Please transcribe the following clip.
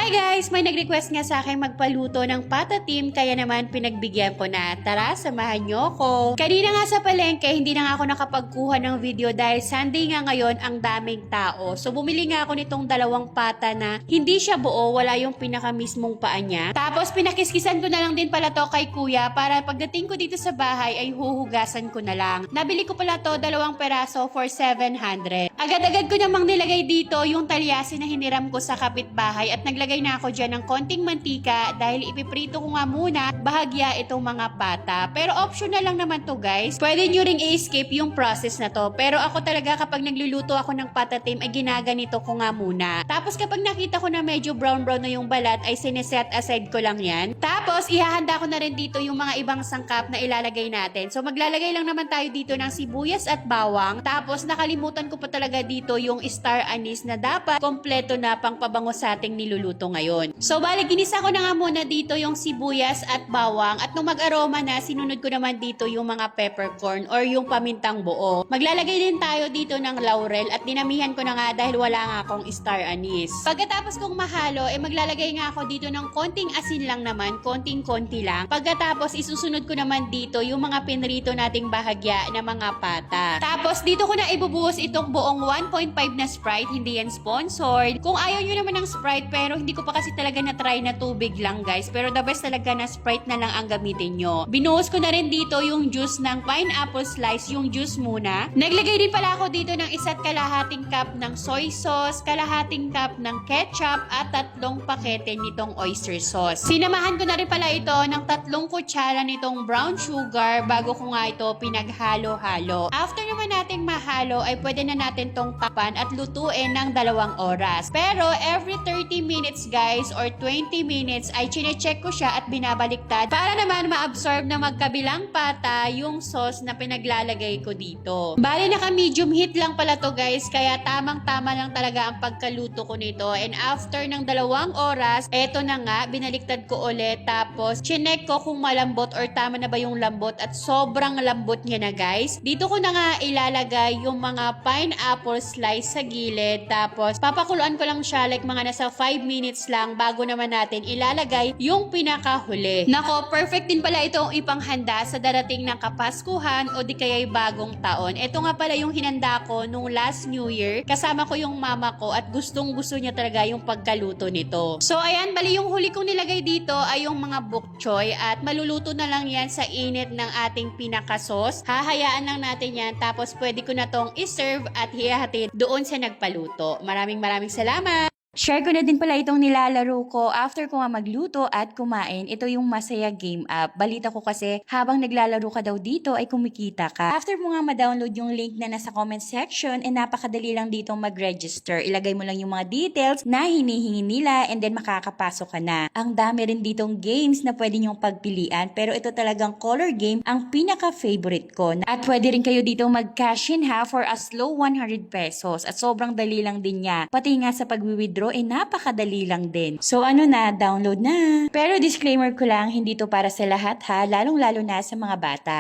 Hi guys! May nag-request nga sa akin magpaluto ng patatim kaya naman pinagbigyan ko na. Tara, samahan nyo ko. Kanina nga sa palengke, hindi na nga ako nakapagkuha ng video dahil Sunday nga ngayon ang daming tao. So bumili nga ako nitong dalawang pata na hindi siya buo, wala yung pinaka-mismong paa niya. Tapos pinakiskisan ko na lang din pala to kay kuya para pagdating ko dito sa bahay ay huhugasan ko na lang. Nabili ko pala to 2 peraso for 700. Agad-agad ko namang nilagay dito yung talyasi na hiniram ko sa kapitbahay at naglagay na ako dyan ng konting mantika dahil ipiprito ko nga muna bahagya itong mga pata. Pero optional lang naman to guys. Pwede nyo ring i-skip yung process na to. Pero ako talaga kapag nagluluto ako ng patatim ay ginaganito ko nga muna. Tapos kapag nakita ko na medyo brown-brown na yung balat ay sineset aside ko lang yan. Tapos ihahanda ko na rin dito yung mga ibang sangkap na ilalagay natin. So maglalagay lang naman tayo dito ng sibuyas at bawang. Tapos nakalimutan ko pa talaga dito yung star anise na dapat kompleto na pang pabango sa ating niluluto ngayon. So bali ginisa ko na nga muna dito yung sibuyas at bawang at nung mag-aroma na sinunod ko naman dito yung mga peppercorn or yung pamintang buo. Maglalagay din tayo dito ng laurel at dinamihan ko na nga dahil wala nga akong star anise. Pagkatapos kong mahalo maglalagay nga ako dito ng konting asin lang naman, konting-konti lang. Pagkatapos isusunod ko naman dito yung mga pinrito nating bahagya na mga pata. Tapos dito ko na ibubuhos itong buong 1.5 na Sprite, hindi yan sponsored. Kung ayaw nyo naman ng Sprite pero hindi ko pa kasi talaga na-try na tubig lang guys. Pero the best talaga na Sprite na lang ang gamitin nyo. Binuhos ko na rin dito yung juice ng pineapple slice, yung juice muna. Naglagay din pala ako dito ng 1.5 cup ng soy sauce, 1.5 cup ng ketchup at 3 pakete nitong oyster sauce. Sinamahan ko na rin pala ito ng 3 kutsara nitong brown sugar bago ko nga ito pinaghalo-halo. After naman nating mahalo ay pwede na natin tong tapan at lutuin ng 2 oras. Pero every 30 minutes guys or 20 minutes ay chine-check ko siya at binabaliktad para naman ma-absorb na magkabilang pata yung sauce na pinaglalagay ko dito. Bali naka-medium heat lang pala to guys kaya tamang-tama lang talaga ang pagkaluto ko nito and after ng 2 oras, eto na nga, binaliktad ko ulit tapos chinek ko kung malambot or tama na ba yung lambot at sobrang lambot niya na guys. Dito ko na nga ilalagay yung mga pineapple slice sa gilid tapos papakuluan ko lang siya like mga nasa 5 minutes lang bago naman natin ilalagay yung pinakahuli. Nako, perfect din pala itong ipanghanda sa darating ng Kapaskuhan o di kaya'y bagong taon. Ito nga pala yung hinanda ko nung last New Year. Kasama ko yung mama ko at gustong gusto niya talaga yung pagkaluto nito. So ayan, bali yung huli kong nilagay dito ay yung mga bok choy at maluluto na lang yan sa init ng ating pinaka-sauce. Hahayaan lang natin yan tapos pwede ko na tong iserve at hihahatid doon sa nagpaluto. Maraming salamat! Share ko na din pala itong nilalaro ko after ko nga magluto at kumain. Ito yung Masaya Game App. Balita ko kasi habang naglalaro ka daw dito ay kumikita ka. After mo nga ma-download yung link na nasa comment section, napakadali lang dito mag-register. Ilagay mo lang yung mga details na hinihingi nila and then makakapasok ka na. Ang dami rin ditong games na pwede nyong pagpilian pero ito talagang color game ang pinaka-favorite ko. At pwede rin kayo dito mag-cash in for as low 100 pesos at sobrang dali lang din niya. Pati nga sa pag-withdraw napakadali lang din. So ano na, download na. Pero disclaimer ko lang, hindi to para sa lahat ha, lalong-lalo na sa mga bata.